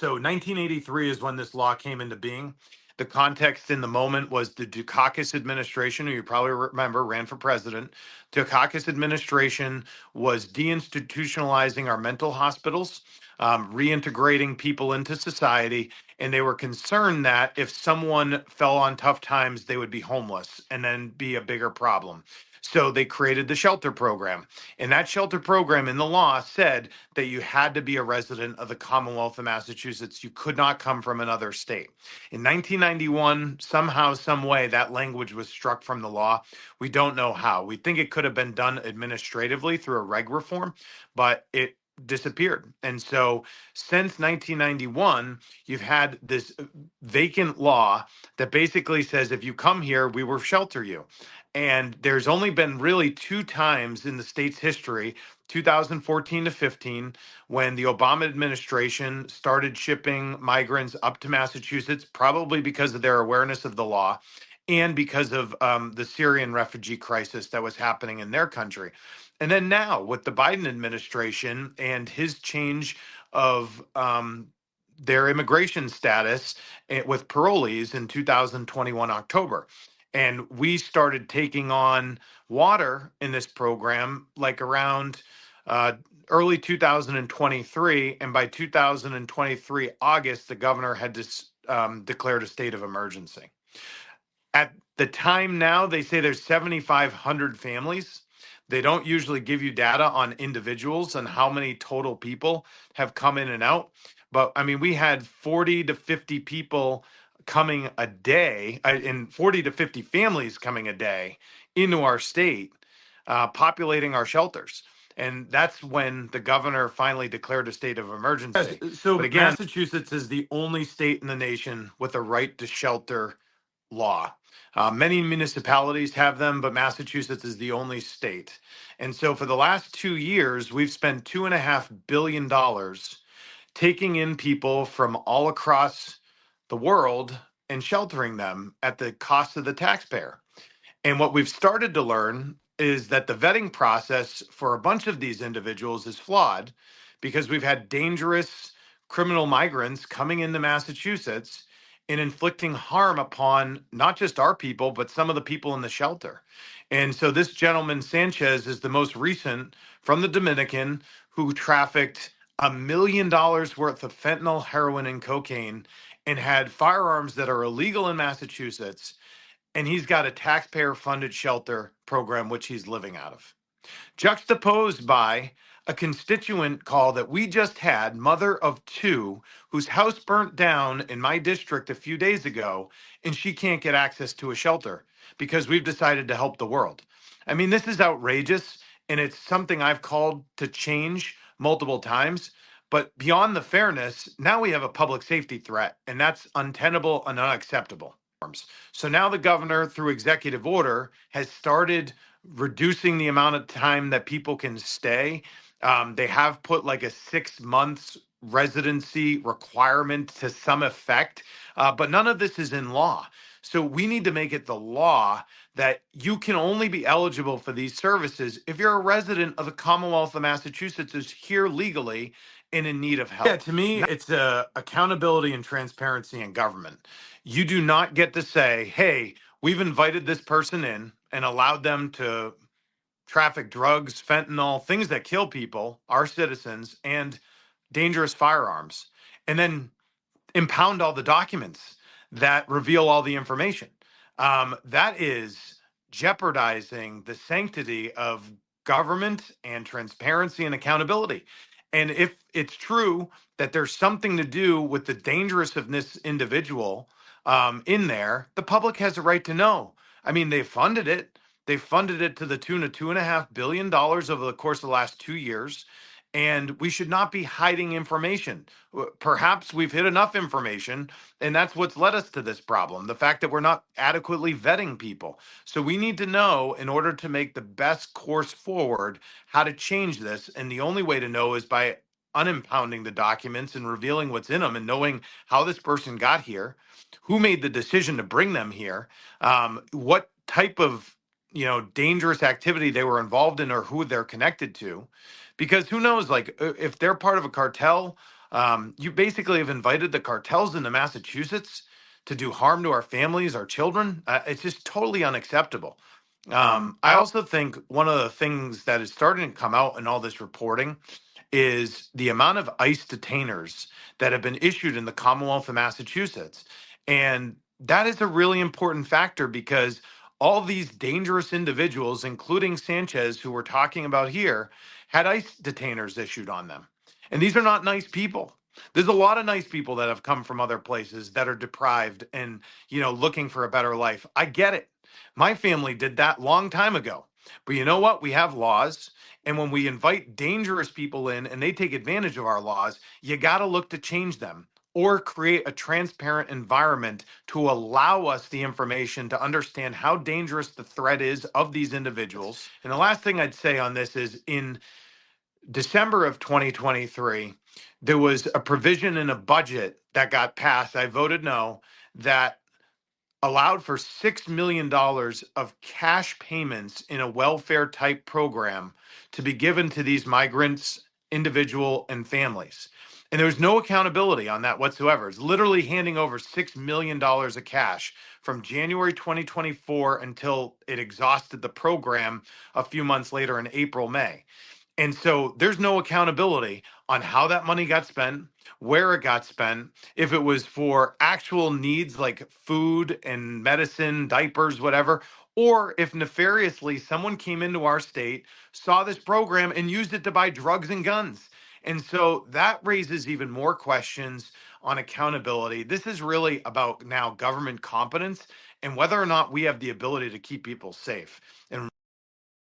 So 1983 is when this law came into being. The context in the moment was the Dukakis administration, who you probably remember ran for president. Dukakis administration was deinstitutionalizing our mental hospitals, reintegrating people into society, and they were concerned that if someone fell on tough times, they would be homeless and then be a bigger problem. So they created the shelter program. And that shelter program in the law said that you had to be a resident of the Commonwealth of Massachusetts. You could not come from another state. In 1991, somehow, some way, that language was struck from the law. We don't know how. We think it could have been done administratively through a reg reform, but it disappeared. And so since 1991, you've had this vacant law that basically says if you come here, we will shelter you. And there's only been really two times in the state's history, 2014 to 15, when the Obama administration started shipping migrants up to Massachusetts, probably because of their awareness of the law and because of the Syrian refugee crisis that was happening in their country. And then now with the Biden administration and his change of their immigration status with parolees in 2021 October. And we started taking on water in this program like around early 2023. And by 2023 August, the governor had declared a state of emergency. At the time now, they say there's 7,500 families. They don't usually give you data on individuals and how many total people have come in and out. But I mean, we had 40 to 50 people coming a day, and 40 to 50 families coming a day into our state, populating our shelters. And that's when the governor finally declared a state of emergency. So but again, Massachusetts is the only state in the nation with a right to shelter law. Many municipalities have them, but Massachusetts is the only state. And so for the last 2 years, we've spent $2.5 billion taking in people from all across the world and sheltering them at the cost of the taxpayer. And what we've started to learn is that the vetting process for a bunch of these individuals is flawed because we've had dangerous criminal migrants coming into Massachusetts and inflicting harm upon not just our people, but some of the people in the shelter. And so this gentleman, Sanchez, is the most recent from the Dominican who trafficked $1 million worth of fentanyl, heroin, and cocaine and had firearms that are illegal in Massachusetts. And he's got a taxpayer funded shelter program, which he's living out of. Juxtaposed by a constituent call that we just had, mother of two, whose house burnt down in my district a few days ago, and she can't get access to a shelter because we've decided to help the world. I mean, this is outrageous, and it's something I've called to change multiple times. But beyond the fairness, now we have a public safety threat, and that's untenable and unacceptable. So now the governor, through executive order, has started reducing the amount of time that people can stay. They have put like a 6 months residency requirement to some effect, but none of this is in law. So we need to make it the law that you can only be eligible for these services if you're a resident of the Commonwealth of Massachusetts, who's here legally and in need of help. Yeah, to me, it's accountability and transparency in government. You do not get to say, hey, we've invited this person in and allowed them to traffic drugs, fentanyl, things that kill people, our citizens, and dangerous firearms, and then impound all the documents that reveal all the information. That is jeopardizing the sanctity of government and transparency and accountability. And if it's true that there's something to do with the dangerousness of this individual in there, the public has a right to know. I mean, they funded it. They funded it to the tune of $2.5 billion over the course of the last 2 years. And we should not be hiding information. Perhaps we've hid enough information, and that's what's led us to this problem, the fact that we're not adequately vetting people. So we need to know, in order to make the best course forward, how to change this. And the only way to know is by unimpounding the documents and revealing what's in them and knowing how this person got here, who made the decision to bring them here, what type of dangerous activity they were involved in or who they're connected to. Because who knows, like if they're part of a cartel, You basically have invited the cartels into Massachusetts to do harm to our families, our children. It's just totally unacceptable. I also think one of the things that is starting to come out in all this reporting is the amount of ICE detainers that have been issued in the Commonwealth of Massachusetts. And that is a really important factor because all these dangerous individuals, including Sanchez, who we're talking about here, had ICE detainers issued on them. And these are not nice people. There's a lot of nice people that have come from other places that are deprived and, looking for a better life. I get it. My family did that long time ago. But you know what? We have laws. And when we invite dangerous people in and they take advantage of our laws, you got to look to change them or create a transparent environment to allow us the information to understand how dangerous the threat is of these individuals. And the last thing I'd say on this is in December of 2023, there was a provision in a budget that got passed. I voted no, that allowed for $6 million of cash payments in a welfare type program to be given to these migrants, individual and families. And there was no accountability on that whatsoever. It's literally handing over $6 million of cash from January 2024 until it exhausted the program a few months later in April, May. And so there's no accountability on how that money got spent, where it got spent, if it was for actual needs like food and medicine, diapers, whatever, or if nefariously someone came into our state, saw this program, and used it to buy drugs and guns. And so that raises even more questions on accountability. This is really about now government competence and whether or not we have the ability to keep people safe. And